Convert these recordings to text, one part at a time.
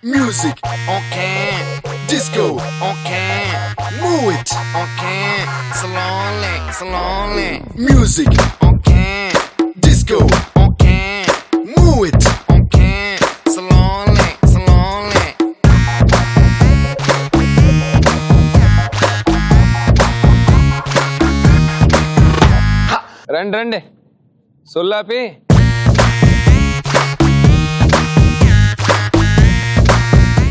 Music on can, disco on can, move it on can, slowly. Music on can, disco on can, move it on can, slowly. రండి సొల్లాపి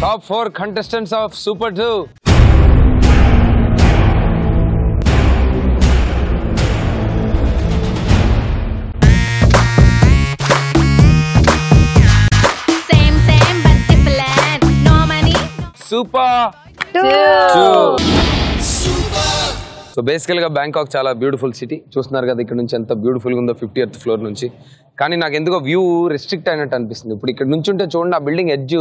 Top 4 contestants of Super 2. Same but different. No money. Super 2. So బేసికల్గా Bangkok చాలా beautiful city చూస్తున్నారు కదా ఇక్కడ నుంచి ఎంత బ్యూటిఫుల్గా ఉందో 50th ఫ్లోర్ నుంచి కానీ నాకు ఎందుకో వ్యూ రెస్ట్రిక్ట్ అయినట్టు అనిపిస్తుంది ఇప్పుడు ఇక్కడ నుంచి ఉంటే చూడండి ఆ బిల్డింగ్ ఎడ్జ్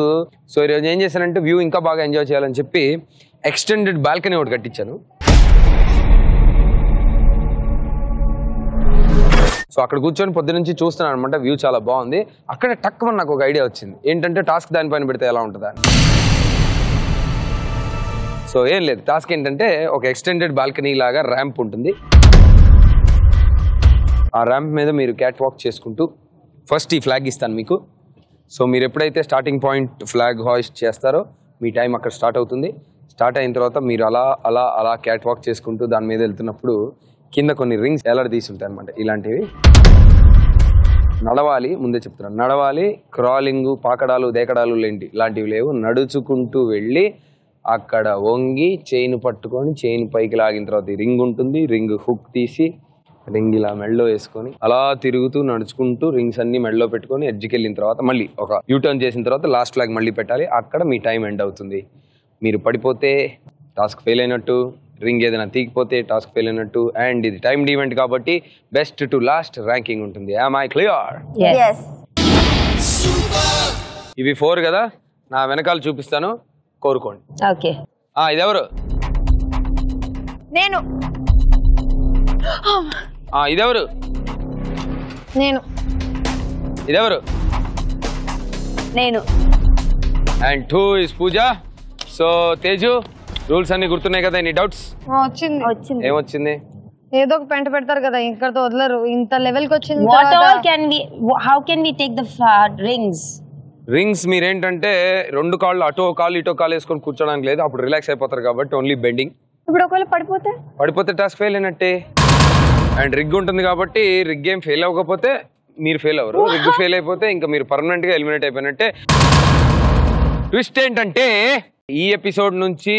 సో ఈరోజు ఏం చేశానంటే వ్యూ ఇంకా బాగా ఎంజాయ్ చేయాలని చెప్పి ఎక్స్టెండెడ్ బాల్కనీ ఒకటి కట్టించాను సో అక్కడ కూర్చొని పొద్దు నుంచి చూస్తున్నాను అనమాట వ్యూ చాలా బాగుంది అక్కడ టక్కుమని నాకు ఒక ఐడియా వచ్చింది ఏంటంటే టాస్క్ దానిపైన పెడితే ఎలా ఉంటుందా సో ఏం లేదు టాస్క్ ఏంటంటే ఒక ఎక్స్టెండెడ్ బాల్కనీ లాగా ర్యాంప్ ఉంటుంది ఆ ర్యాంప్ మీద మీరు క్యాట్ వాక్ చేసుకుంటూ ఫస్ట్ ఈ ఫ్లాగ్ ఇస్తాను మీకు సో మీరు ఎప్పుడైతే స్టార్టింగ్ పాయింట్ ఫ్లాగ్ హాయిస్ట్ చేస్తారో మీ టైం అక్కడ స్టార్ట్ అవుతుంది స్టార్ట్ అయిన తర్వాత మీరు అలా క్యాట్ వాక్ చేసుకుంటూ దాని మీద వెళ్తున్నప్పుడు కింద కొన్ని రింగ్స్ ఎలాడదీసి ఉంటాయి అనమాట ఇలాంటివి నడవాలి ముందే చెప్తున్నాను నడవాలి క్రాలింగ్ పాకడాలు దేకడాలు ఇలాంటివి లేవు నడుచుకుంటూ వెళ్ళి అక్కడ వంగి చైన్ పట్టుకొని చైన్ పైకి లాగిన తర్వాత రింగ్ ఉంటుంది రింగ్ హుక్ తీసి రింగ్ ఇలా మెడలో వేసుకొని అలా తిరుగుతూ నడుచుకుంటూ రింగ్స్ అన్ని మెడలో పెట్టుకొని ఎడ్జ్కి వెళ్ళిన తర్వాత మళ్ళీ ఒక యూటర్న్ చేసిన తర్వాత లాస్ట్ ఫ్లాగ్ మళ్ళీ పెట్టాలి అక్కడ మీ టైం ఎండ్ అవుతుంది మీరు పడిపోతే టాస్క్ ఫెయిల్ అయినట్టు రింగ్ ఏదైనా తీగిపోతే టాస్క్ ఫెయిల్ అయినట్టు అండ్ ఇది టైమ్డ్ ఈవెంట్ కాబట్టి బెస్ట్ టు లాస్ట్ ర్యాంకింగ్ ఉంటుంది am I clear? Yes. ఇవి 4 కదా నా వెనకాల చూపిస్తాను కోరుకోండి ఓకే ఇదెవరు నేను ఇదెవరు నేను ఇదెవరు నేను and 2 is Pooja so Teju rules అన్ని గుర్తున్నాయి కదా ఎనీ డౌట్స్ వచ్చింది ఏమొచ్చింది ఏదో ఒక పెంట పెడతారు కదా ఇక్కడతో వదలరు ఇంత లెవెల్ కి వచ్చింది What all can we how can we take the rings మీరేంటంటే 2 కాళ్ళు అటో కాళ్ళు ఇటో కాళ్ళు వేసుకొని కూర్చోడానికి లేదు అప్పుడు రిలాక్స్ అయిపోతారు కాబట్టి ఓన్లీ బెండింగ్ ఇప్పుడు ఒకవేళ పడిపోతే టాస్క్ ఫెయిల్ అయినట్టే అండ్ రిగ్ ఉంటుంది కాబట్టి రిగ్ గేమ్ ఫెయిల్ అవ్వకపోతే మీరు ఫెయిల్ అవ్వరు రిగ్ ఫెయిల్ అయిపోతే ఇంకా మీరు పర్మనెంట్ గా ఎలిమినేట్ అయిపోయినట్టే ట్విస్ట్ ఏంటంటే ఈ ఎపిసోడ్ నుంచి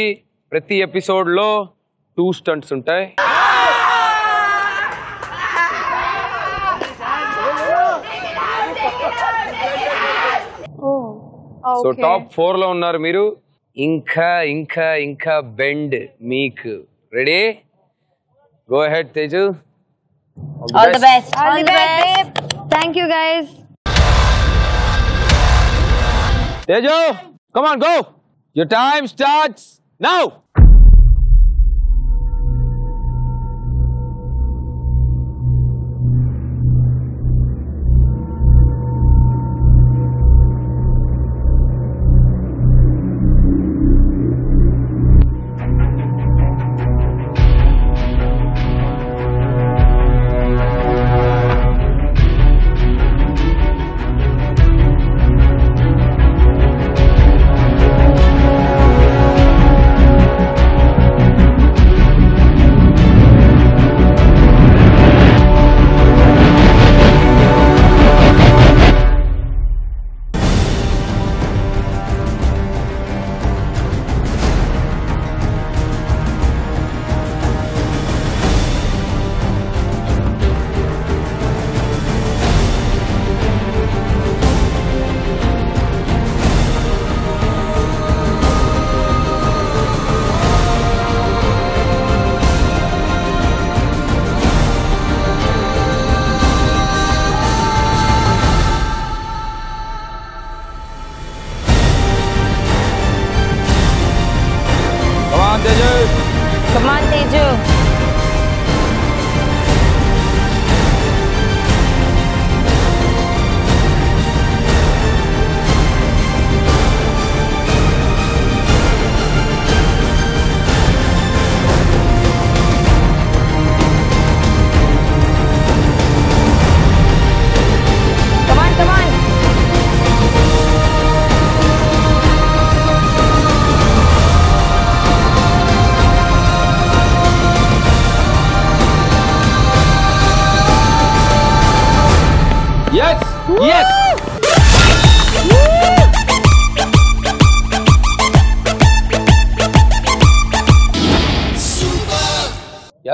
ప్రతి ఎపిసోడ్ లో 2 స్టంట్స్ ఉంటాయి సో టాప్ 4 లో ఉన్నారు మీరు ఇంకా బెండ్ మీకు ready go ahead Teju all the best thank you guys Teju come on go your time starts now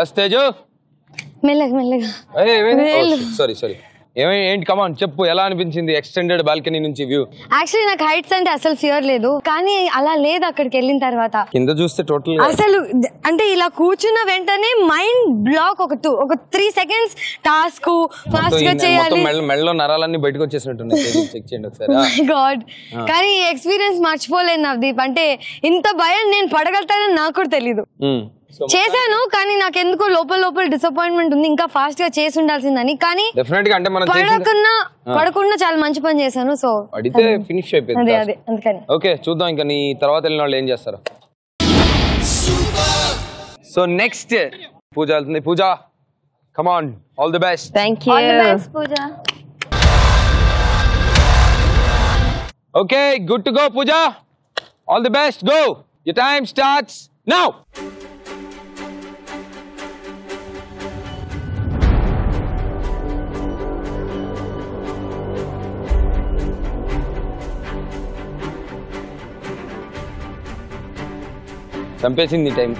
yes Teju మెల్లగా మెల్లగా సారీ ఏంటి కమాన్ చెప్పు ఎలా అనిపించింది ఎక్స్టెండెడ్ బాల్కనీ నుంచి వ్యూ? యాక్చువల్లీ నాకు హైట్స్ అంటే అసలు ఫియర్ లేదు, కానీ అలా లేదు అక్కడికి వెళ్ళిన తర్వాత. కింద చూస్తే టోటల్ అసలు అంటే ఇలా కూర్చున్న వెంటనే మైండ్ బ్లాక్. ఒక 3 seconds టాస్క్ ఫాస్ట్ గా చేయాలి. మెడలో నరాలన్నీ బయటకు వచ్చేసినట్టున్నాయి. చెక్ చేయండి ఒకసారి. గాడ్, కానీ ఈ ఎక్స్పీరియన్స్ మర్చిపోలేను నవదీప్. అంటే ఇంత భయం నేను పడగలుగుతానని నాకు కూడా తెలీదు. చేశాను, కానీ నాకు ఎందుకో లోపల డిసప్పాయింట్మెంట్ ఉంది. ఇంకా ఫాస్ట్ గా చేసి ఉండాల్సిందని. కానీ పడకుండా చాలా మంచి పని చేశాను. సో అడితే ఫినిష్ అయిపోయింది. అదే అందుకని ఓకే, చూద్దాం ఇంకా నీ తర్వాత వెళ్ళిన వాళ్ళు ఏం చేస్తారు. సో నెక్స్ట్ పూజ వెళ్తుంది. Pooja come on, all the best. Thank you. All the best Pooja. Okay, good to go Pooja. All the best. Go, your time starts now. చంపేసింది time.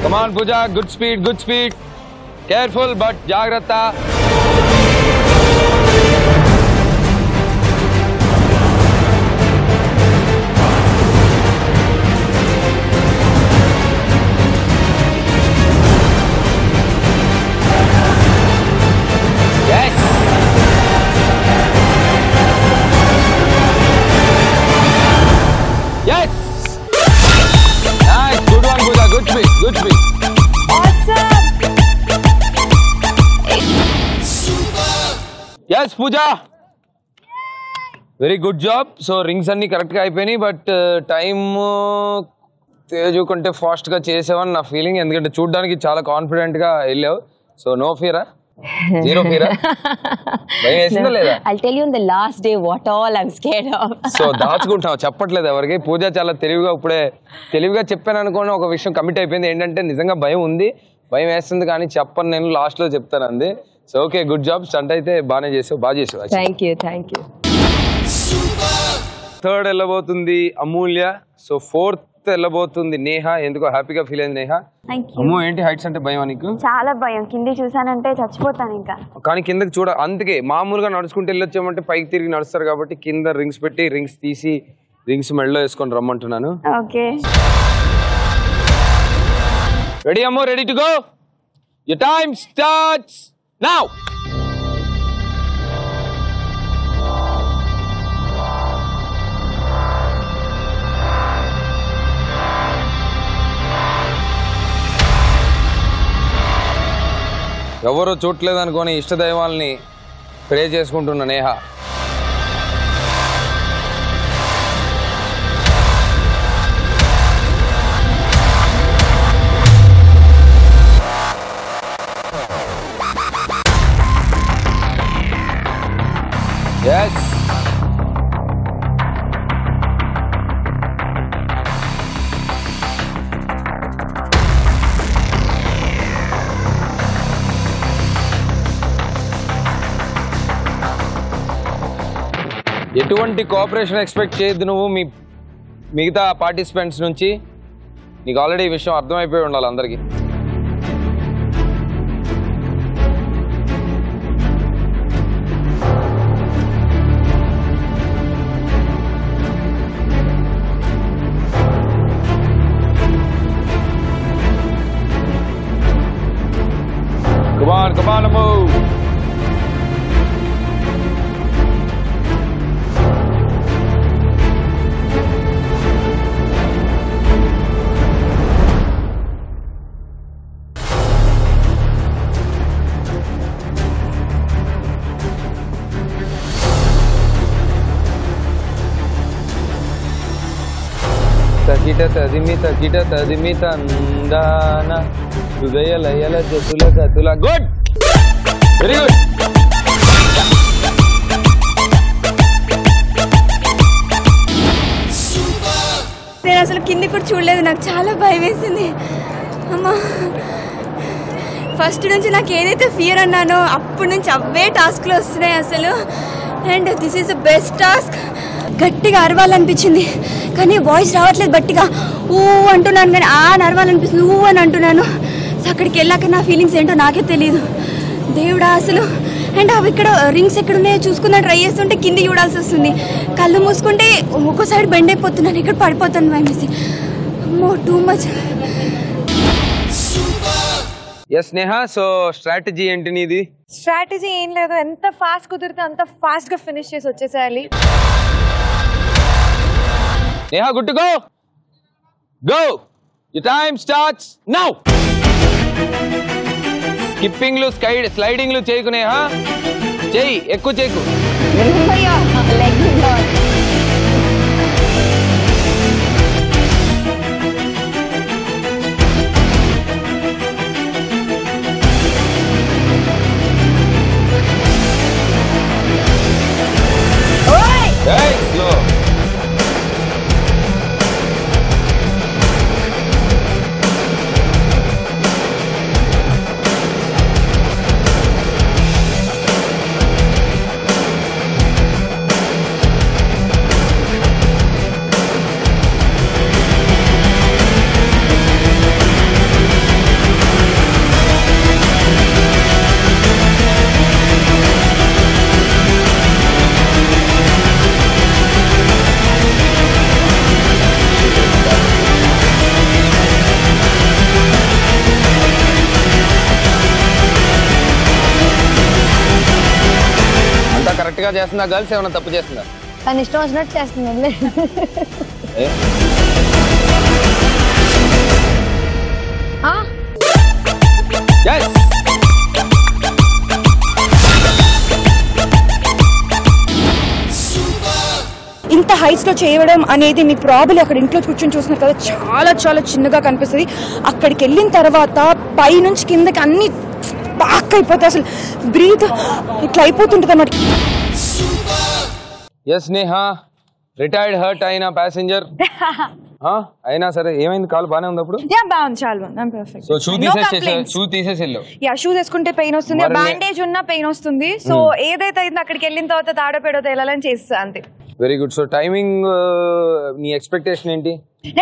Come on, Pooja. Good speed. Careful, but Jagrata. Yes. Yes. Nice. Good one, Pooja. Good speed. Yes, Pooja. Very good job. So rings అన్ని correct గా అయిపోయినాయి. But time Teju కంటే fast గా చేసావని నా feeling. ఎందుకంటే చూడడానికి చాలా కాన్ఫిడెంట్ గా వెళ్ళావు. సో నో ఫియరా? జీరో ఫియరా? భయం వేసిందా లేదా? I'll tell you on the last day what all I'm scared of. So దాచుకుంటావు, చెప్పట్లేదు ఎవరికి. పూజ చాలా తెలివిగా చెప్పాను అనుకోని ఒక విషయం కమిట్ అయిపోయింది. ఏంటంటే నిజంగా భయం ఉంది, భయం వేస్తుంది, కానీ చెప్పను, నేను లాస్ట్ లో చెప్తాను అంది. So okay, good job. Stunt అయితే బాగా చేసావు. Thank you. థర్డ్ వెళ్ళబోతుంది అమూల్య. సో ఫోర్త్ వెళ్ళబోతుంది నేహ. ఎందుకో హ్యాపీగా ఫీల్ అయింది నేహ. అమ్మో, ఏంటి హైట్స్ అంటే భయం నీకు? చాలా భయం. కింది చూసానంటే చచ్చిపోతాను ఇంకా. కానీ కిందకి చూడ, అందుకే మామూలుగా నడుచుకుంటూ వెళ్ళొచ్చామంటే పైకి తిరిగి నడుస్తారు కాబట్టి కింద రింగ్స్ పెట్టి రింగ్స్ తీసి రింగ్స్ మెడలో వేసుకొని రమ్మంటున్నాను. ఓకే, రెడీ అమ్మో? Ready to go. Your time starts now. ఎవరో చూడలేదు అనుకోని ఇష్టదైవాల్ని ప్రే చేసుకుంటున్న నేహ. Yes. ఎటువంటి కోఆపరేషన్ ఎక్స్పెక్ట్ చేయొద్దు నువ్వు మిగతా పార్టిసిపెంట్స్ నుంచి. నీకు ఆల్రెడీ ఈ విషయం అర్థమైపోయి ఉండాలి అందరికీ. Come on, move. కిట తదిమిత అందాన హృదయ లయల జతుల గతుల. Good, very good. నేను అసలు కింది కూడా చూడలేదు, నాకు చాలా భయం వేసింది. అమ్మా, ఫస్ట్ నుంచి నాకు ఏదైతే ఫియర్ అన్నానో అప్పటి నుంచి అవే టాస్క్లు వస్తున్నాయి అసలు. And this is the best task. గట్టిగా అరవాలనిపించింది కానీ వాయిస్ రావట్లేదు, గట్టిగా ఊ అంటున్నాను కానీ అరవాలనిపిస్తుంది, ఊ అని అంటున్నాను. సో అక్కడికి వెళ్ళాక నా ఫీలింగ్స్ ఏంటో నాకే తెలియదు. దేవుడా అసలు. అండ్ అవి ఇక్కడ రింగ్స్ ఎక్కడున్నాయో చూసుకున్నా ట్రై చేస్తుంటే కింది చూడాల్సి వస్తుంది. కళ్ళు మూసుకుంటే ఒక్కోసారి బెండ్ అయిపోతున్నాను, ఇక్కడ పడిపోతాను భయమేసి. అమ్మో, too much. Yes Neha, so strategy ఏంటి నీది? స్ట్రాటజీ ఏం లేదు, ఎంత ఫాస్ట్ కుదిరితే అంత ఫాస్ట్ గా ఫినిష్ చేసి వచ్చేసేయాలి. Neha, good to go. Go, your time starts now. స్కిప్పింగ్లు స్లైడింగ్లు చేయకు నేహా, చేయి, ఎక్కువ చేయకు. స్లో. కరెక్ట్ గా చేస్తుందా గర్ల్స్, ఏమైనా తప్పు చేస్తుందా? తను ఇష్టం వచ్చినట్టు చేస్తుంది. ఇంత హైట్స్ లో చేయడం అనేది మీ ప్రాబ్లీ అక్కడ ఇంట్లో కూర్చొని చూస్తున్నారు కదా, చాలా చాలా చిన్నగా కనిపిస్తుంది. అక్కడికి వెళ్ళిన తర్వాత పై నుంచి కిందకి అన్ని బాగా అయిపోతాయి, అసలు బ్రీత్ ఇట్లా అయిపోతుంటది అన్నమాట. ఎస్ నేహా, రిటైర్డ్ హర్ట్ అయిన ప్యాసింజర్ అయినా సరే ఏమైంది? కాలు బానే ఉంది అప్పుడు? బాగుంది, చాలా బాగుంది. సో షూ తీసేసి వెళ్ళు. షూ వేసుకుంటే పెయిన్ వస్తుంది, బ్యాండేజ్ ఉన్నా పెయిన్ వస్తుంది. సో ఏదైతే అయిందో అక్కడికి వెళ్ళిన తర్వాత తాడోపేడో తేలాలని చేస్తా అంతే. Very good. సో టైమింగ్, నీ ఎక్స్పెక్టేషన్ ఏంటి?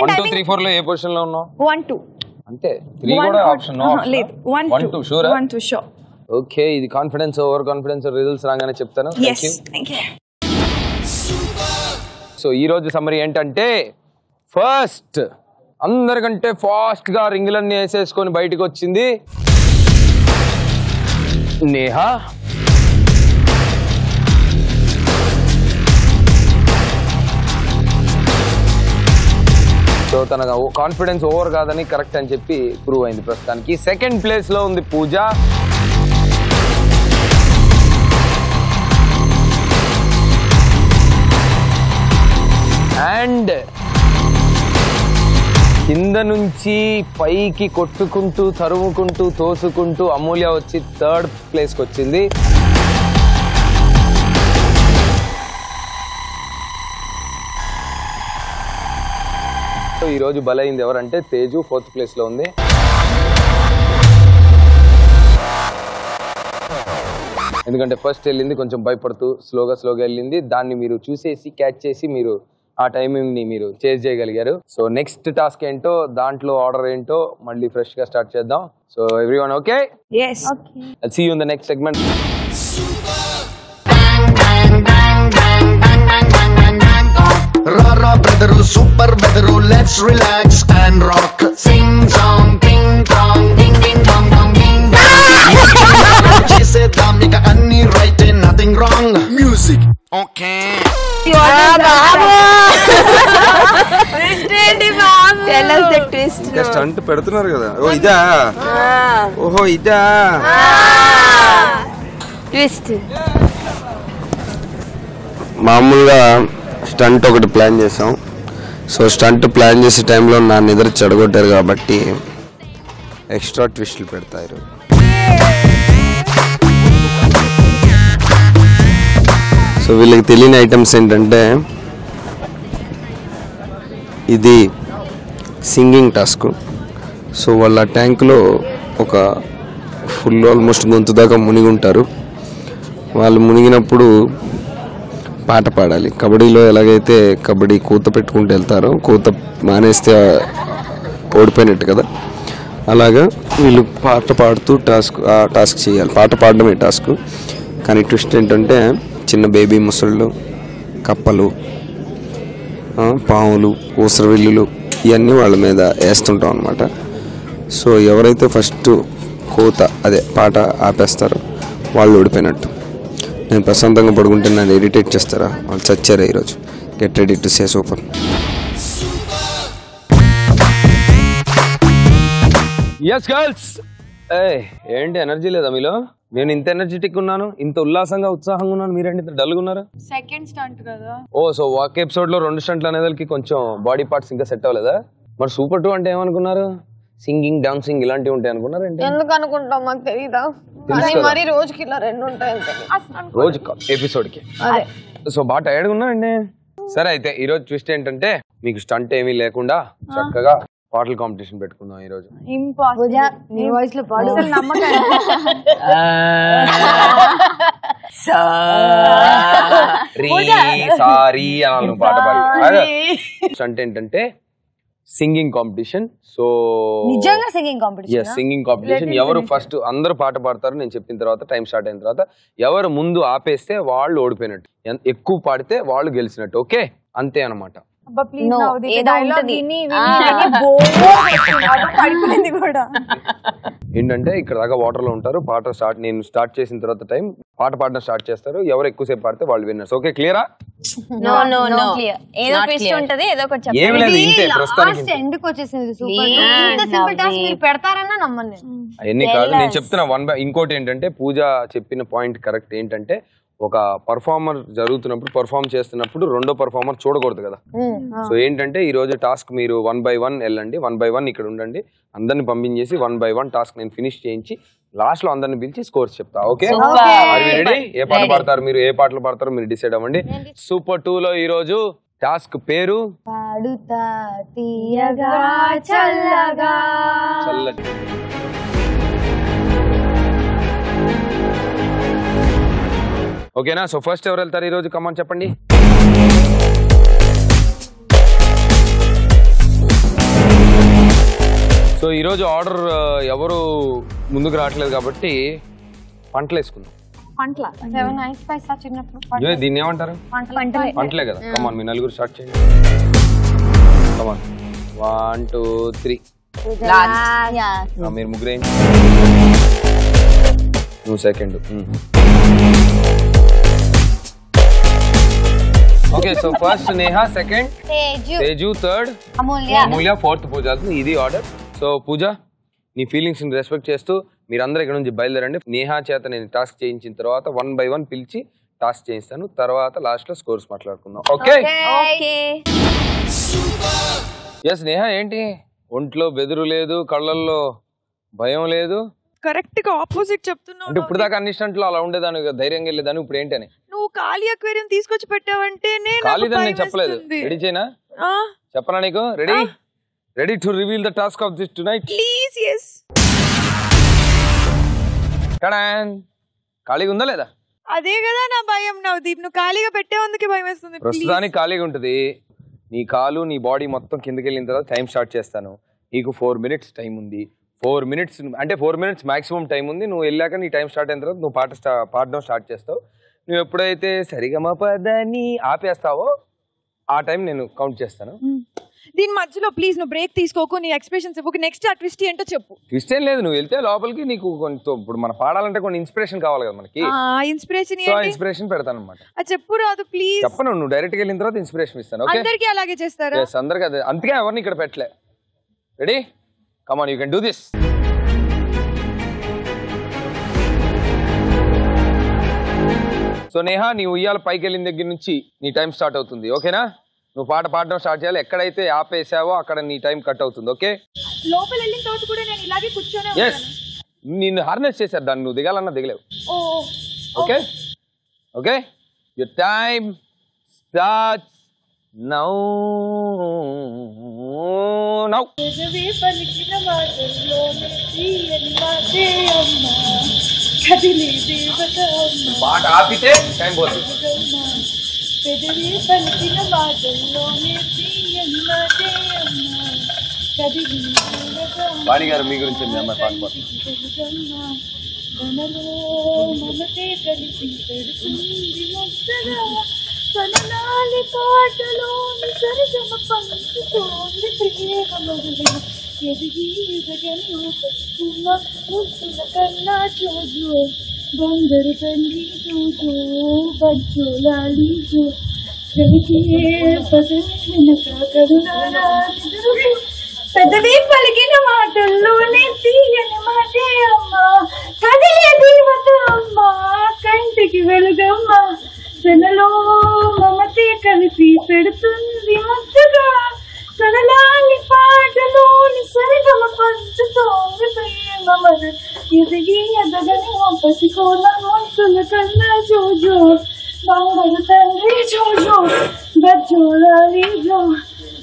1 2 3 4 లో ఏ పొజిషన్ లో ఉన్నావు? 1 2 అంతే. 3 కూడా ఆప్షన్ లేదు. 1 2 షూర్. 1 2 షూర్. ఓకే, ఇది కాన్ఫిడెన్స్ ఓవర్ కాన్ఫిడెన్స్ రిజల్ట్స్ రాగానే చెప్తాను. థాంక్యూ. సో ఈ రోజు సమ్మరీ ఏంటంటే, ఫస్ట్ అందరికంటే ఫాస్ట్ గా రింగులన్నీ వేసేసుకొని బయటకు వచ్చింది నేహా. సో తన కాన్ఫిడెన్స్ ఓవర్ కాదని కరెక్ట్ అని చెప్పి ప్రూవ్ అయింది ప్రస్తుతానికి. సెకండ్ ప్లేస్ లో ఉంది పూజ. అండ్ కింద నుంచి పైకి కొట్టుకుంటూ తరుముకుంటూ తోసుకుంటూ అమూల్య వచ్చి థర్డ్ ప్లేస్కి వచ్చింది. సో ఈరోజు బలైంది ఎవరంటే తేజు, 4th ప్లేస్ లో ఉంది. ఎందుకంటే ఫస్ట్ వెళ్ళింది కొంచెం భయపడుతూ స్లోగా వెళ్ళింది. దాన్ని మీరు చూసేసి క్యాచ్ చేసి మీరు ఆ టైమింగ్ ని మీరు చేజ్ చేయగలిగారు. సో నెక్స్ట్ టాస్క్ ఏంటో, దాంట్లో ఆర్డర్ ఏంటో మళ్ళీ ఫ్రెష్ గా స్టార్ట్ చేద్దాం. So everyone okay? yes, okay. I'll see you in the next segment. Rara brother, super weather, let's relax and rock. Sing song, ding dong, ding ding dong dong ding dong. Chise damika anni right, nothing wrong. Music, okay. Tell us the twist. Stunt పెడుతున్నారు కదా. ఓ ఇదా, ఓహో ఇదా Twist. మామూలుగా stunt ఒకటి plan చేసాం. So stunt plan చేసే టైంలో నా నిద్ర చెడగొట్టారు కాబట్టి ఎక్స్ట్రా ట్విస్టులు పెడతారు. సో వీళ్ళకి తెలియని ఐటమ్స్ ఏంటంటే ఇది సింగింగ్ టాస్క్. సో వాళ్ళ ట్యాంక్లో ఒక ఫుల్ ఆల్మోస్ట్ గొంతు దాకా మునిగి ఉంటారు. వాళ్ళు మునిగినప్పుడు పాట పాడాలి. కబడ్డీలో ఎలాగైతే కబడ్డీ కూత పెట్టుకుంటూ వెళ్తారో, కూత మానేస్తే ఓడిపోయినట్టు కదా, అలాగా వీళ్ళు పాట పాడుతూ టాస్క్ చేయాలి. పాట పాడడమే టాస్క్. కానీ ట్విస్ట్ ఏంటంటే చిన్న బేబీ ముసళ్ళు, కప్పలు, పాములు, ఊసరవిల్లులు ఇవన్నీ వాళ్ళ మీద వేస్తుంటాం అనమాట. సో ఎవరైతే ఫస్ట్ కోత అదే పాట ఆపేస్తారో వాళ్ళు ఓడిపోయినట్టు. నేను ప్రశాంతంగా పడుకుంటే నన్ను ఇరిటేట్ చేస్తారా? వాళ్ళు చచ్చారా ఈరోజు. Get ready to say super. Yes girls, ఏంటి ఎనర్జీ లేదా మీలో? నేను ఇంత ఎనర్జెటిక్ ఉన్నాను, ఇంత ఉల్లాసంగా ఉత్సాహంగా ఉన్నాను, మీరేంటి ఇంత డల్గా ఉన్నారు? సెకండ్ స్టంట్ కదా. సో ఒక ఎపిసోడ్ లో 2 స్టంట్లు అనేదానికి కొంచెం బాడీ పార్ట్స్ ఇంకా సెట్ అవ్వలేదా? మరి సూపర్ 2 అంటే ఏమనుకున్నారు? సింగింగ్, డాన్సింగ్ ఇలాంటివి ఉంటాయి అనుకున్నారు? ఎందుకు అనుకుంటాం మాకు తెలీదా? మరి రోజుకి ఇలా 2 ఉంటాయి రోజు ఎపిసోడ్ కి. సో బాగా టైర్డ్గా ఉన్నారండి. సరే అయితే ఈ రోజు ట్విస్ట్ ఏంటంటే మీకు స్టంట్ ఏమీ లేకుండా చక్కగా పాటల కాంపిటీషన్ పెట్టుకుందాం ఈ రోజు. నీ వాయిస్ లో పాడు. సారీ అనాలి పాట పాడి. స్టంట్ ఏంటంటే సింగింగ్ కాంపిటీషన్. సో నిజంగా సింగింగ్ కాంపిటీషన్. Singing competition. ఎవరు ఫస్ట్ అందరూ పాట పాడతారు, నేను చెప్పిన తర్వాత టైం స్టార్ట్ అయిన తర్వాత ఎవరు ముందు ఆపేస్తే వాళ్ళు ఓడిపోయినట్టు, ఎక్కువ పాడితే వాళ్ళు గెలిచినట్టు. ఓకే, అంతే అనమాట. ఏంటంటే ఇక్కడ దాకా వాటర్ లో ఉంటారు. పాట స్టార్ట్ నేను స్టార్ట్ చేసిన తర్వాత టైం పాట పాడడం స్టార్ట్ చేస్తారు. ఎవరు ఎక్కువసేపు పాడితే వాళ్ళు విన్నర్స్. ఓకే, క్లియరా? ఏదో ట్విస్ట్ ఉంటది, ఏదో ఒకటి ఏం లేదు, ఇంతే ప్రస్తుతానికి. ఎందుకు వచ్చేసింది సూపర్? ఇంత సింపుల్ టాస్క్ మీరు పెడతారన్నా నమ్మను. అవన్నీ కాదు, నేను చెప్తున్నా వన్ బై. ఇంకోటి ఏంటంటే పూజ చెప్పిన పాయింట్ కరెక్ట్. ఏంటంటే ఒక పర్ఫార్మర్ జరుగుతున్నప్పుడు, పర్ఫార్మ్ చేస్తున్నప్పుడు రెండో పర్ఫార్మర్ చూడకూడదు కదా. సో ఏంటంటే ఈ రోజు టాస్క్ మీరు 1 by 1 వెళ్ళండి, 1 by 1 ఇక్కడ ఉండండి, అందరిని పంపించేసి 1 by 1 టాస్క్ నేను ఫినిష్ చేయించి లాస్ట్ లో అందరిని పిలిచి స్కోర్స్ చెప్తా. Okay, ready? ఏ పాట పాడతారు మీరు, ఏ పాటలు పాడతారో మీరు డిసైడ్ అవ్వండి. సూపర్ 2 లో ఈ రోజు టాస్క్ పేరు పాడుతా తీయగా చల్లగా. చల్లగా. ఓకేనా? సో ఫస్ట్ ఎవరు వెళ్తారు ఈరోజు? కమాన్ చెప్పండి. సో ఈరోజు ఆర్డర్ ఎవరు ముందుకు రావట్లేదు కాబట్టి పంటలు వేసుకుందాం. దీన్ని ఏమంటారు? పంటలే కదా. కమాన్ మీ నలుగురు స్టార్ట్ చేయండి. కమాన్ 1 2 3. మీరు ముగ్గురు ఏంటి? నువ్వు second. Okay, so first Neha, second Teju, third Amulya, fourth Pooja. ఇది ఆర్డర్. సో పూజ, నీ ఫీలింగ్స్ ని రెస్పెక్ట్ చేస్తూ మీరందరూ ఇక్కడ నుంచి బయలుదేరండి. నేహా చేత నేను టాస్క్ చేయించిన తర్వాత 1 by 1 పిలిచి టాస్క్ చేయిస్తాను. తర్వాత లాస్ట్ లో స్కోర్స్ మాట్లాడుకుందాం. ఓకే? ఎస్ నేహా, ఏంటి ఒంట్లో బెదురు లేదు, కళ్ళల్లో భయం లేదు? కరెక్ట్ గా ఆపోజిట్ చెప్తున్నావు. అంటే ఇప్పుడు దాకా అన్ని స్టంట్లో అలా ఉండేదాన్ని, ధైర్యంగా వెళ్ళేదాన్ని. ఇప్పుడు ఏంటని నువ్వు ఖాళీ అక్వేరియం తీసుకొచ్చి పెట్టావంటే ఖాళీదని నేను చెప్పలేదు. రెడీ చేయనా? చెప్పనా నీకు? Ready? Ready to reveal the task of this tonight? Please. yes. కడాన్. ఖాళీగా ఉందా లేదా? అదే కదా నా భయం నవదీప్. నువ్వు ఖాళీగా పెట్టేందుకే భయం వేస్తుంది. ప్రస్తుతానికి ఖాళీగా ఉంటది. నీ కాలు, నీ బాడీ మొత్తం కిందకి వెళ్ళిన తర్వాత టైం స్టార్ట్ చేస్తాను. నీకు 4 minutes టైం ఉంది. 4 minutes అంటే 4 minutes మాక్సిమం టైం ఉంది. నువ్వు వెళ్ళాక నీ టైం స్టార్ట్ అయిన తర్వాత నువ్వు పాడడం స్టార్ట్ చేస్తావు. నువ్వు ఎప్పుడైతే సరిగమపదని ఆపేస్తావో ఆ టైం నేను కౌంట్ చేస్తాను. దీని మధ్యలో ప్లీజ్ నువ్వు బ్రేక్ తీసుకోకు, నీ ఎక్స్ప్రెషన్స్ ఇవ్వకు. నెక్స్ట్ ఆ ట్విస్ట్ ఏంటో చెప్పు. ట్విస్ట్ ఏం లేదు, నువ్వు వెళ్తే లోపలికి నీకు కొంచెం ఇప్పుడు మనం పాడాలంటే కొన్ని ఇన్స్పిరేషన్ కావాలి కదా మనకి. ఇన్స్పిరేషన్ పెడతాను అనమాట. చెప్పు రాదు ప్లీజ్. చెప్పను, నువ్వు డైరెక్ట్ గా వెళ్ళిన తర్వాత ఇన్స్పిరేషన్ ఇస్తాను. ఓకే? అందరికీ అలాగే చేస్తారా? yes, అందరికీ అదే. అందుకే ఎవరిని ఇక్కడ పెట్టలే. Ready? Come on, you can do this. So Neha, నీ ఉయ్యాల పైకి వెళ్ళిన దగ్గర నుంచి నీ టైం స్టార్ట్ అవుతుంది. ఓకేనా? నువ్వు పాట పాడడం స్టార్ట్ చేయాలి. ఎక్కడైతే ఆపేసావో అక్కడ నీ టైం కట్ అవుతుంది. ఓకే, లోపల వెళ్ళిన తర్వాత కూడా నేను ఇలాగే కూర్చొని ఎస్, నిన్ను హార్నెస్ చేశారు, దాన్ని నువ్వు దిగాలన్నా దిగలేవు. Okay okay, your time starts now. Now పాట ఆపితే టైం పోతుంది. వాణి గారు మీ గురించి మీ అమ్మాయి పాట బంగారు తల్లి బజ్జోలాలి పెదవి పలికిన మాటల్లోనే తీయని మాటే అమ్మా, కదిలే దేవత అమ్మా, కంటికి వెలుగమ్మా, తనలో మమతే కలిపి పెడుతుంది ముద్దుగా, తనలాని పాటలోని సరిగమ పంచుతోంది ప్రేమ మన, ఎదిగి ఎదగని పసికోన మొత్తుల కన్నా జోజో, బంగారు తండ్రి జోజో బజ్జోలాలి జో,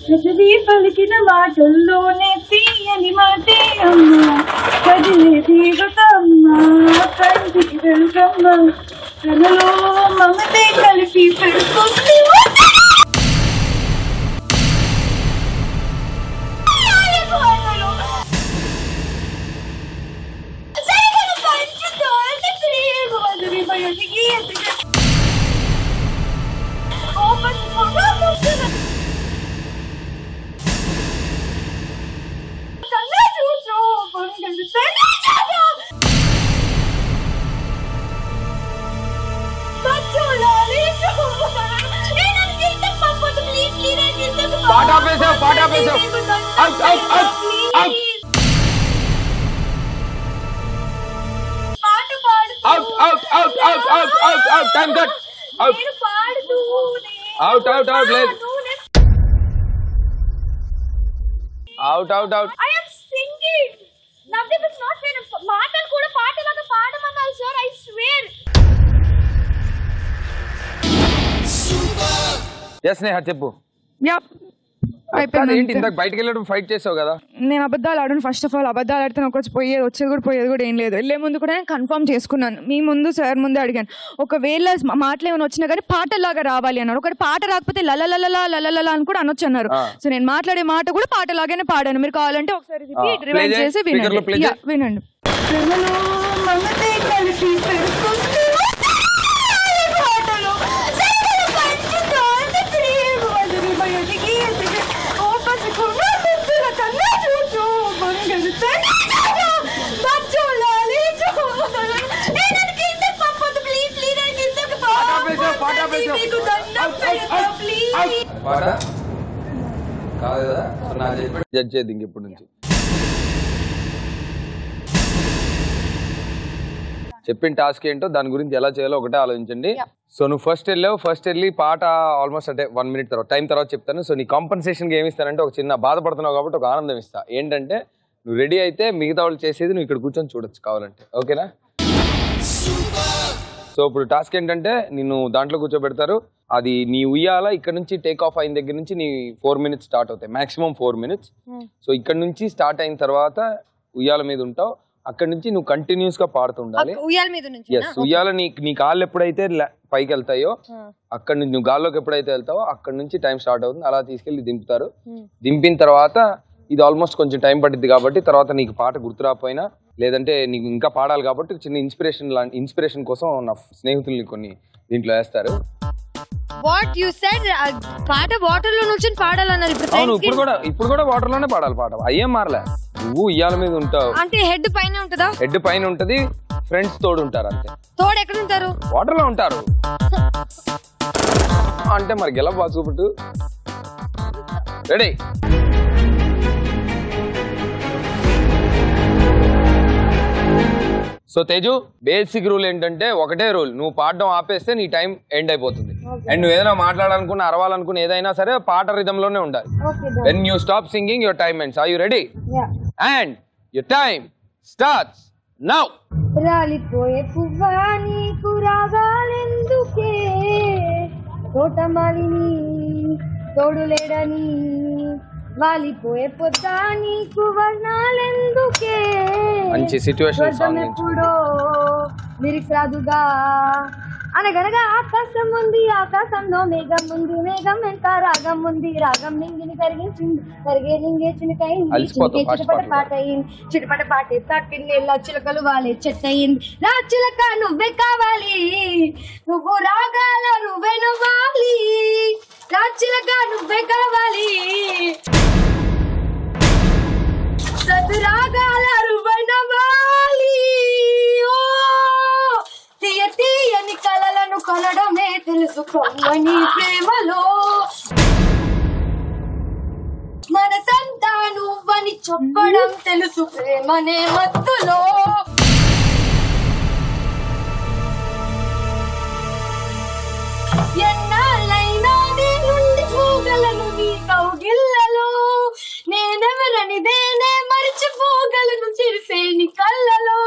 పెదవి పలికిన మాటల్లోనే తీయని మాటే అమ్మా, కదిలే దేవత అమ్మా, కంటికి వెలుగమ్మా, తనలో మమతే కలిపి పెడుతుంది పాట ఆపేసావు, పాట ఆపేసావు. Out out out out out out out out out out out time cut. Out out out out లేదు. Out out out. I am singing. Navdeep is not fair. మాటలు కూడా పాటలాగా పాడమన్నారు sir. I swear. Yes Neha చెప్పు. ఏంటి ఇందాక బయటకు వెళ్ళడం ఫైట్ చేసావు కదా? నేను అబద్ధాలు ఆడను. ఫస్ట్ ఆఫ్ ఆల్ అబద్ధాలు ఆడితే నాకు వచ్చేది కూడా ఏం లేదు. వెళ్ళే ముందు కూడా నేను కన్ఫర్మ్ చేసుకున్నాను. మీ ముందు సార్ ముందే అడిగాను, ఒకవేళ మాటలు ఏమైనా వచ్చినా కానీ పాటలాగా రావాలి అన్నారు. ఒకటి పాట రాకపోతే లలలలా లలలలా అని కూడా అనొచ్చు అన్నారు. సో నేను మాట్లాడే మాట కూడా పాటలాగానే పాడాను. మీరు కావాలంటే ఒకసారి రివైండ్ చేసి వినండి. జడ్జ్ చేద్ది ఇంకెప్పటి నుంచి. చెప్పిన టాస్క్ ఏంటో దాని గురించి ఎలా చేయాలో ఒకటే ఆలోచించండి. సో నువ్వు ఫస్ట్ వెళ్ళి పాట ఆల్మోస్ట్ అంటే 1 minute తర్వాత టైం తర్వాత చెప్తాను. సో నీ కాంపన్సేషన్కి ఏమి ఇస్తానంటే ఒక చిన్న బాధపడుతున్నావు కాబట్టి ఒక ఆనందం ఇస్తా. ఏంటంటే నువ్వు రెడీ అయితే మిగతా వాళ్ళు చేసేది నువ్వు ఇక్కడ కూర్చొని చూడొచ్చు కావాలంటే. ఓకేనా? సో ఇప్పుడు టాస్క్ ఏంటంటే నిన్ను దాంట్లో కూర్చోబెడతారు. అది నీ ఉయ్యాల ఇక్కడ నుంచి టేక్ ఆఫ్ అయిన దగ్గర నుంచి నీ 4 minutes స్టార్ట్ అవుతాయి, మాక్సిమం 4 minutes. సో ఇక్కడ నుంచి స్టార్ట్ అయిన తర్వాత ఉయ్యాల మీద ఉంటావు. అక్కడ నుంచి నువ్వు కంటిన్యూస్ గా పాడుతుండాలి. ఉయ్యాల నీ కాళ్ళు ఎప్పుడైతే పైకి వెళ్తాయో అక్కడ నుంచి నువ్వు గాల్లోకి ఎప్పుడైతే వెళ్తావో అక్కడ నుంచి టైం స్టార్ట్ అవుతుంది. అలా తీసుకెళ్లి దింపుతారు. దింపిన తర్వాత ఇది ఆల్మోస్ట్ కొంచెం టైం పడుతుంది కాబట్టి తర్వాత నీకు పాట గుర్తు రాకపోయినా లేదంటే నీకు ఇంకా పాడాలి కాబట్టి చిన్న ఇన్స్పిరేషన్ కోసం నా స్నేహితుల్ని కొన్ని దీంట్లో వేస్తారు. వాట్ యు సెడ్ పాట వాటర్ లో నుంచి పాడాలన్నారు. ఇప్పుడు కూడా వాటర్ లోనే పాడాలి పాట. అయ్యేం మారలే. నువ్వు ఉయ్యాల మీద ఉంటావు అంటే హెడ్ పైన ఉంటదా? హెడ్ పైన ఉంటది. ఫ్రెండ్స్ తోడు ఉంటారు అంతే. తోడు ఎక్కడ ఉంటారు? వాటర్ లో ఉంటారు. అంటే మరి గెలవా చూపుట్టు. Ready? So Teju, basic rule ఏంటంటే ఒకటే రూల్, నువ్వు పాడడం ఆపేస్తే నీ టైం ఎండ్ అయిపోతుంది. అండ్ నువ్వు ఏదైనా మాట్లాడాలనుకున్నా అరవాలనుకున్నా ఏదైనా సరే పాట రిథంలోనే ఉండాలి. When you stop singing your time ends. Are you ready? And your time starts now. రాలిపోయే పువ్వా నీకు రాగాలెందుకే, తోటమాలిని తోడులేడని, వాలిపోయే పొద్దా నీకు వర్ణాలెందుకే, మంచి సిచ్యువేషన్ సాంగ్ ఎప్పుడో లిరిక్స్ రాదుగా. అనగనగా ఆకాశం ఉంది, ఆకాశంలో మేఘం ఉంది, మేఘం ఎంత రాగం ఉంది, రాగం నింగిని కరిగించింది, కరిగే నింగే చినుకైంది, చిటపట పాట అయింది, చిటపట పాటే తాకింది, చిలకలు వాలే చెట్టయింది. నా చిలక నువ్వే కావాలి, నువ్వు రాగాల నువ్వే నవ్వాలి, నా చిలక నువ్వే కావాలి, సతురాగాల నువ్వే నవ్వాలి. తీయ తీయని కలలను కొనడమే తెలుసుకోమని ప్రేమలో, మనసంతా నువ్వని చెప్పడం తెలుసు ప్రేమనే మత్తులో. ఎన్నాళ్ళైనా నేనుండి పోగలను నీ కౌగిళ్ళలో, నేనెవరనిదేనే మరిచిపోగలను చిరిసే నీ కళ్ళలో.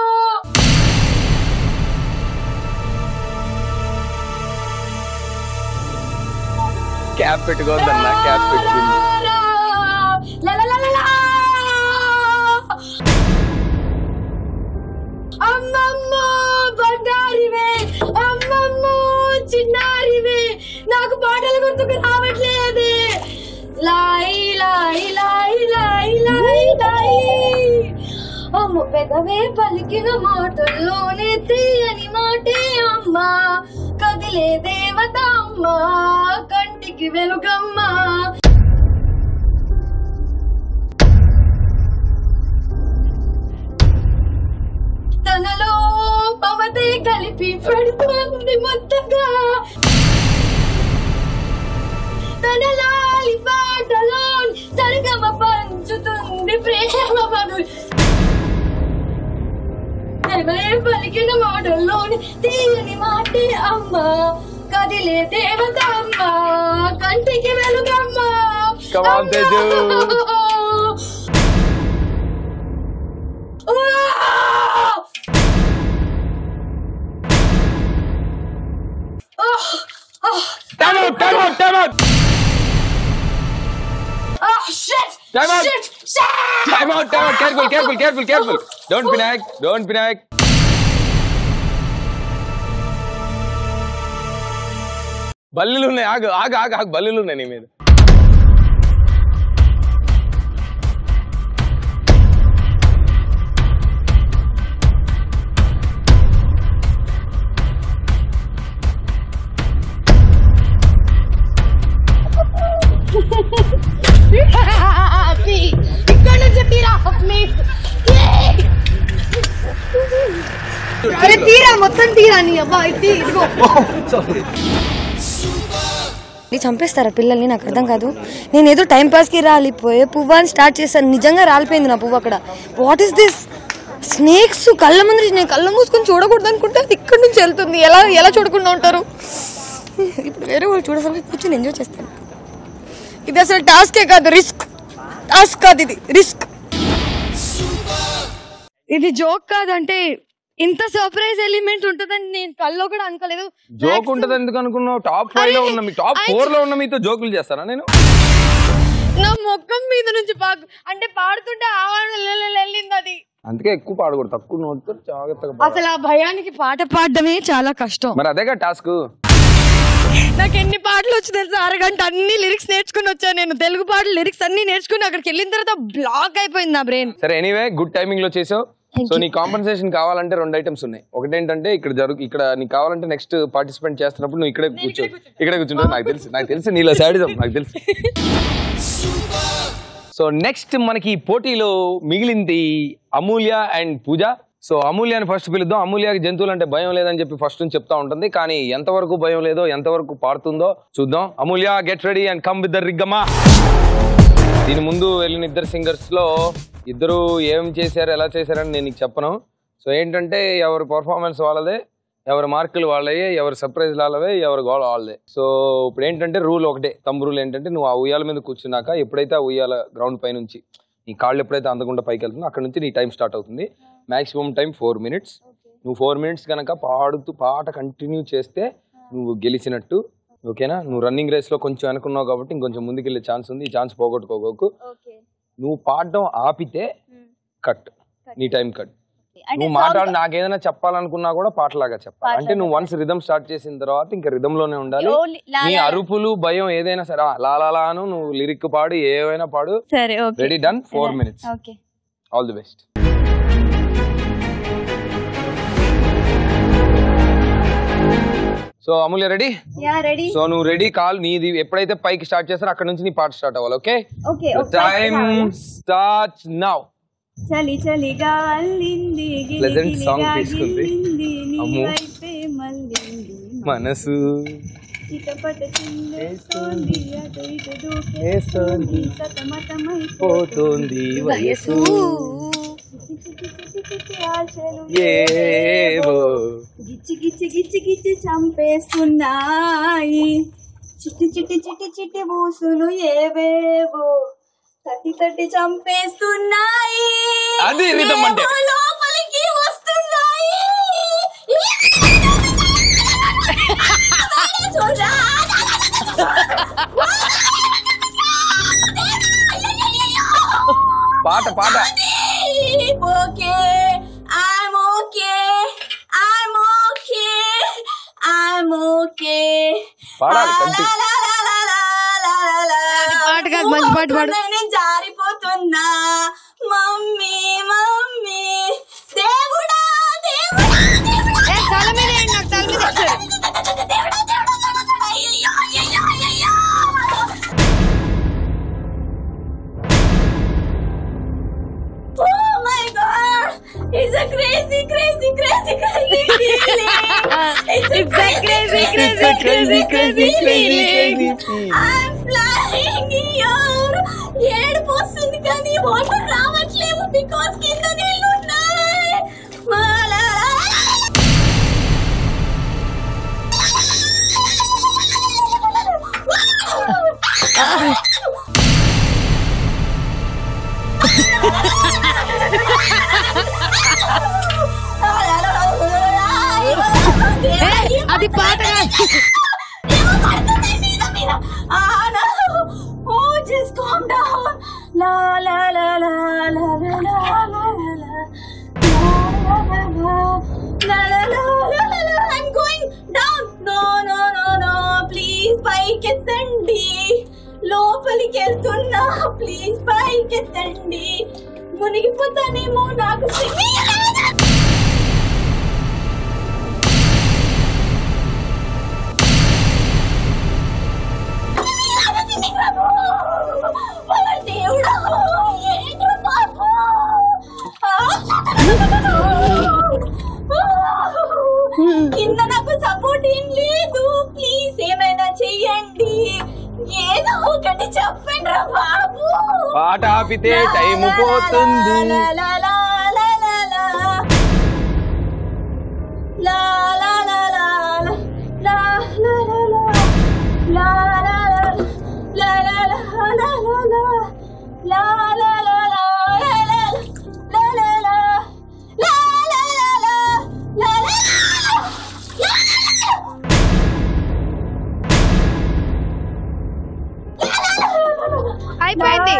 క్యాప్ పెట్టుకోవద్దన్నా, క్యాప్ పెట్టుకుంది. అమ్మమ్మ బంగారివే, అమ్మమ్మ చిన్నారివే, నాకు పాటలు గుర్తుకు రావట్లేదే. లాయి లాయి లాయి లాయి లాయి లాయి, అమ్మ పెదవే పలికిన మాటల్లోనే తీయని మాటే అమ్మ, కదిలే దేవత అమ్మ, కంటికి వెలుగమ్మ. తనలో పవతే కలిపి పడుతుంది ముద్దగా, తన లాలి పాటలో సరిగమ పంచుతుంది ప్రేమ మను. పలికిన మాటల్లోని తీయని మాటే అమ్మ, కదిలే దేవత అమ్మ, కంటికి వెలుగమ్మ. Careful. Don't panic. బల్లులు ఉన్నాయి, ఆగు బల్లులు ఉన్నాయి నీ మీద. ఇక్కడ నుంచి తీరా తీరా మొత్తం తీరా నీ అబ్బా. ఇదిగో చంపేస్తారా పిల్లల్ని? నాకు అర్థం కాదు. నేను ఏదో టైం పాస్కి రాలిపోయే పువ్వు అని స్టార్ట్ చేశాను, నిజంగా రాలిపోయింది నా పువ్వు అక్కడ. What is this? స్నేక్స్ కళ్ళ ముందు నేను కళ్ళ మూసుకొని చూడకూడదు అనుకుంటే అది ఇక్కడ నుంచి వెళ్తుంది. ఎలా చూడకుండా ఉంటారు? ఇప్పుడు వేరే వాళ్ళు చూడసరికి కూర్చొని ఎంజాయ్ చేస్తాను. ఇది అసలు టాస్కే కాదు, టాస్క్ కాదు, ఇది రిస్క్. ఇది జోక్ కాదు. అంటే ఇంత సర్ప్రైజ్ ఎలిమెంట్ ఉంటుందని నేను కల్లో కూడా అనుకోలేదు. జోక్ ఉంటుంది ఎందుకు అనుకున్నావు? టాప్ 5 లో ఉన్న మీ, టాప్ 4 లో ఉన్న మీతో జోకులు చేస్తానా నేను? నా మొక్కం మీద నుంచి అంటే పాడుతుంటే వెళ్ళింది అది. అందుకే ఎక్కువ పాడకూడదు, తక్కువ నోటితో జాగ్రత్తగా. అసలు ఆ భయానికి పాట పాడడమే చాలా కష్టం. మరి అదేగా టాస్క్. నాకు ఎన్ని పాటలు వచ్చి తెలుసా? అరగంట అన్ని లిరిక్స్ నేర్చుకుని వచ్చాను నేను. తెలుగు పాటలు లిరిక్స్ అన్ని నేర్చుకుని అక్కడికి వెళ్ళిన తర్వాత బ్లాక్ అయిపోయింది నా బ్రెయిన్. సరే, ఎనీవే గుడ్ టైమింగ్ లో చేసావు. సో నీ కాంపెన్సేషన్ కావాలంటే 2 ఐటమ్స్ ఉన్నాయి. ఒకటి ఏంటంటే ఇక్కడ నీకు కావాలంటే నెక్స్ట్ పార్టిసిపేట్ చేస్తున్నప్పుడు నువ్వు ఇక్కడే కూర్చుంటావు. నాకు తెలుసు నీలో సాడిజం నాకు తెలుసు. సో నెక్స్ట్ మనకి పోటీలో మిగిలింది అమూల్య అండ్ పూజ. సో అమూల్యాని ఫస్ట్ పిలుద్దాం. అమూల్యకి జంతువులు అంటే భయం లేదని చెప్పి ఫస్ట్ నుంచి చెప్తా ఉంటుంది, కానీ ఎంతవరకు భయం లేదో ఎంతవరకు పాడుతుందో చూద్దాం. Amulya, get ready and come with the రిగ్గమా. దీని ముందు వెళ్ళిన ఇద్దరు సింగర్స్ లో ఇద్దరు ఏం చేశారు ఎలా చేశారని నేను నీకు చెప్పను. సో ఏంటంటే ఎవరి పర్ఫార్మెన్స్ వాళ్ళదే. ఎవరి మార్కులు వాళ్ళవే, ఎవరి సర్ప్రైజ్ వాళ్ళవే, ఎవరి గోళ వాళ్ళదే. సో ఇప్పుడు ఏంటంటే రూల్ ఒకటే, తమ్ము రూల్ ఏంటంటే నువ్వు ఆ ఉయ్యాల మీద కూర్చున్నాక ఎప్పుడైతే ఆ ఉయ్యాల గ్రౌండ్ పై నుంచి నీ కాళ్ళు ఎప్పుడైతే అందకుండా పైకి వెళ్తుందో అక్కడ నుంచి నీ టైం స్టార్ట్ అవుతుంది. Maximum time 4 minutes. నువ్వు 4 minutes కనుక పాట కంటిన్యూ చేస్తే నువ్వు గెలిచినట్టు. ఓకేనా? నువ్వు రన్నింగ్ రేస్లో కొంచెం వెనుకున్నావు కాబట్టి ఇంకొంచెం ముందుకెళ్ళే ఛాన్స్ ఉంది. ఈ ఛాన్స్ పోగొట్టుకోకు. నువ్వు పాడడం ఆపితే కట్, నీ టైం కట్. నువ్వు మాట్లాడు, నాకేదైనా చెప్పాలనుకున్నా కూడా పాటలాగా చెప్పాలి. అంటే నువ్వు వన్స్ రిథమ్ స్టార్ట్ చేసిన తర్వాత ఇంకా రిథమ్ లోనే ఉండాలి. నీ అరుపులు భయం ఏదైనా సరే లాలాను నువ్వు లిరిక్ పాడు, ఏవైనా పాడు. Ready, done. 4 minutes. All the best. So Amulya ready? So నువ్వు రెడీ, కాల్ నీది ఎప్పుడైతే పైకి స్టార్ట్ చేస్తారో అక్కడ నుంచి నీ పాట స్టార్ట్ అవ్వాలి. ఓకే? Time starts now. చలి చలిగా అల్లింది ప్లెజెంట్ సాంగ్ తీసుకుంది అమ్ము మనసు, చిటపట చిందేస్తోంది అటు ఇటు దూకేస్తోంది సతమతమైపోతోంది వయసు, ఆశలు ఏవో గిచ్చి గిచ్చి గిచ్చి గిచ్చి చంపేస్తున్నాయి, చిట్టి చిట్టి చిట్టి చిట్టి బూసులు ఏవేవో తట్టి తట్టి చంపేస్తున్నాయి, అది రిథమ్ అంటే లోపలికి వస్తున్నాయి. పాట పాట. Okay, I'm okay, I'm okay, I'm okay. పాడాలి కంటి. పాట కాదు, మంచి పాట పాడు. నేను జారిపోతున్నా మమ్మీ మమ్మీ, దేవుడా దేవుడా తల మీద నాకు తల మీద Oh my God! It's a crazy, crazy, crazy, crazy feeling. It's a crazy, crazy, crazy, crazy feeling. I'm flying here. ఏడుపు వస్తుంది కానీ వాటర్ రావట్లేవు బికాస్ కింద నీళ్ళు ఉన్నాయి. అది పాట కాదు. Oh, just calm down. La la la la la la la la la la. I'm going down. No no no no. Please పైకెత్తండి. లోపలికి వెళ్తున్నా. ప్లీజ్ పైకెత్తండి. మునిగిపోతానేమో నాకు దేవుడా ఏంటో పాపం. కింద నాకు సపోర్ట్ ఏం లేదు. ప్లీజ్ ఏమైనా చెయ్యండి, ఏదో ఒకటి చెప్పండి రా బాబు. పాట ఆపితే టైం పోతుంది. అయిపోయింది.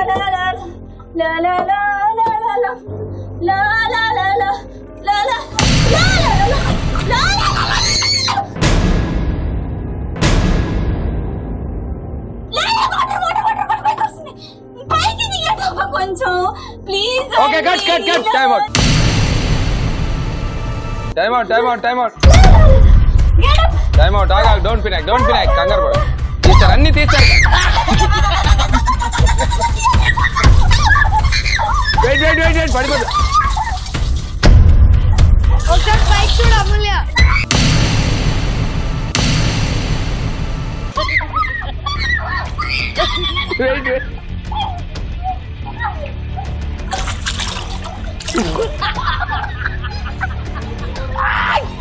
కొంచెం please. Okay, cut cut cut. Time out, time out, time out, time out, time out. ఆగా, డోంట్ పినాక్, డోంట్ పినాక్, కంగారు పడు. తీస్తారు, అన్ని తీస్తారు. వెయిట్ వెయిట్ వెయిట్ వెయిట్, పడిపోదు. ఒకసారి పైకి చూడు Amulya. Wait wait.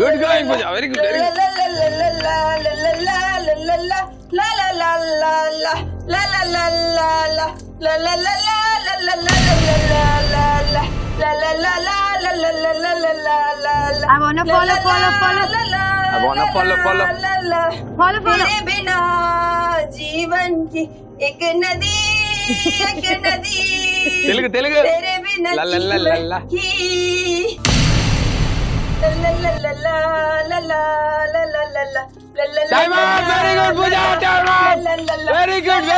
Good going Pooja very good I wanna follow. तेरे बिना जीवन की एक नदी తెలుగు तेरे बिना లల్లల్లల్ల की టైమ్ అవుట్ వెరీ గుడ్ పూజ టైమ్ అవుట్ వెరీ గుడ్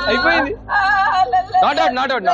అయిపోయింది not out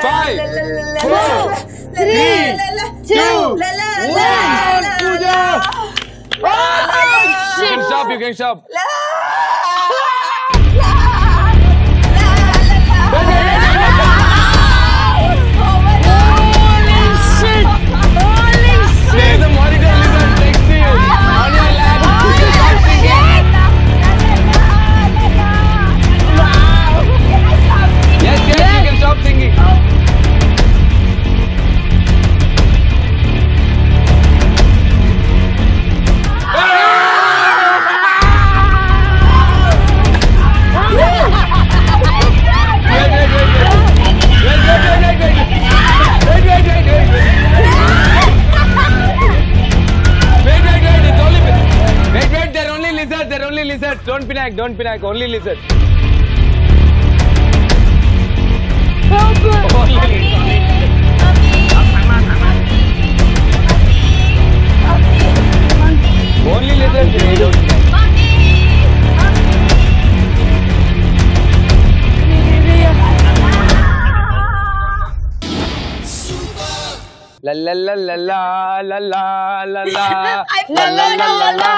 Five, 4, 3, 2, 1. Pooja! You can stop. Save the monitor lizard next to you. On your lap. Stop singing. Yes, you can stop singing. They're only lizards. Don't panic. Only lizards. Only lizards. La la la la la la la la la la la la la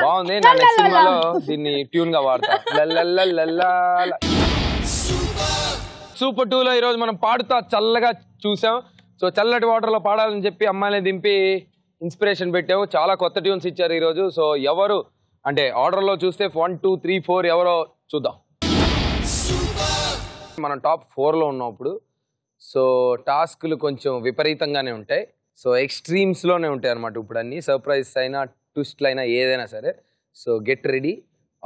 బాగుంది. నా next సినిమాలో దీన్ని tune గా వాడతా. Super 2లో ఈరోజు మనం పాడుతా చల్లగా చూసాం. సో చల్లటి వాటర్ లో పాడాలని చెప్పి అమ్మాయిని దింపి ఇన్స్పిరేషన్ పెట్టావు. చాలా కొత్త ట్యూన్స్ ఇచ్చారు ఈరోజు. సో ఎవరు అంటే ఆర్డర్ లో చూస్తే 1 2 3 4 ఎవరో చూద్దాం. మనం టాప్ 4లో ఉన్నప్పుడు సో టాస్క్లు కొంచెం విపరీతంగానే ఉంటాయి. సో ఎక్స్ట్రీమ్స్లోనే ఉంటాయి అన్నమాట. ఇప్పుడు అన్ని సర్ప్రైజ్ అయినా ట్విస్ట్లు అయినా ఏదైనా సరే. So get ready.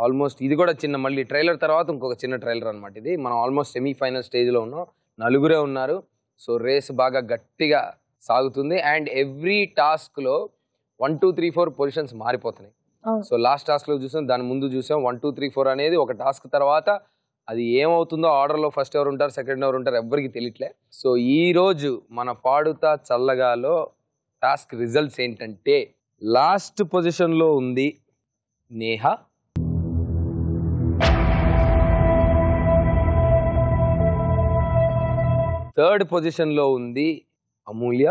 ఆల్మోస్ట్ ఇది కూడా చిన్న మళ్ళీ ట్రైలర్ తర్వాత ఇంకొక చిన్న ట్రైలర్ అనమాట ఇది. మనం ఆల్మోస్ట్ సెమీఫైనల్ స్టేజ్లో ఉన్నాం. 4 ఉన్నారు. సో రేస్ బాగా గట్టిగా సాగుతుంది. అండ్ ఎవ్రీ టాస్క్లో 1 2 3 4 పొజిషన్స్ మారిపోతున్నాయి. సో లాస్ట్ టాస్క్లో చూసాం, దాని ముందు చూసాం. 1 2 3 4 అనేది ఒక టాస్క్ తర్వాత అది ఏమవుతుందో ఆర్డర్లో ఫస్ట్ ఎవరు ఉంటారు, సెకండ్ ఎవరు ఉంటారు ఎవ్వరికి తెలియట్లే. సో ఈరోజు మన పాడుతా చల్లగాలో టాస్క్ రిజల్ట్స్ ఏంటంటే లాస్ట్ పొజిషన్లో ఉంది నేహ, థర్డ్ పొజిషన్లో ఉంది అమూల్య,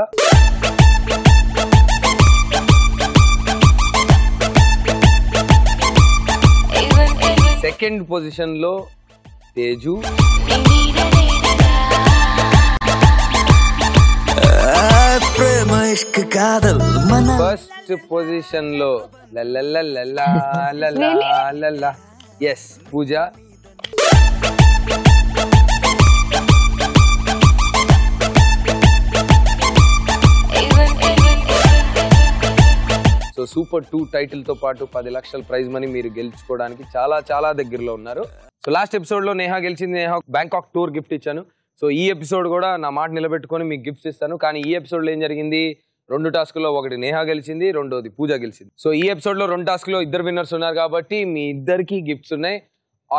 సెకండ్ పొజిషన్లో తేజు, ఫస్ట్ పొజిషన్లో ఎస్ పూజ, సో సూపర్ 2 టైటిల్ తో పాటు 10 లక్షల ప్రైజ్ మనీ మీరు గెలుచుకోవడానికి చాలా చాలా దగ్గరలో ఉన్నారు. సో లాస్ట్ ఎపిసోడ్ లో నేహా గెలిచింది. నేహా బ్యాంకాక్ టూర్ గిఫ్ట్ ఇచ్చాను. సో ఈ ఎపిసోడ్ కూడా నా మాట నిలబెట్టుకొని మీకు గిఫ్ట్స్ ఇస్తాను. కానీ ఈ ఎపిసోడ్ లో ఏం జరిగింది, 2 టాస్కుల్లో ఒకటి నేహా గెలిచింది, రెండోది పూజ గెలిచింది. సో ఈ ఎపిసోడ్ లో 2 టాస్కుల్లో 2 విన్నర్స్ ఉన్నారు కాబట్టి మీ ఇద్దరికి గిఫ్ట్స్ ఉన్నాయి.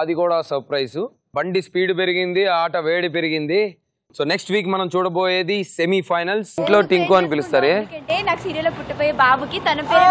అది కూడా సర్ప్రైజ్. బండి స్పీడ్ పెరిగింది, ఆట వేడి పెరిగింది. సో నెక్స్ట్ వీక్ మనం చూడబోయేది సెమీఫైనల్స్. ఇంట్లో టింకు అని పిలుస్తారే, నాకు సీరియల్ లో పుట్టిపోయే బాబుకి తన పేరు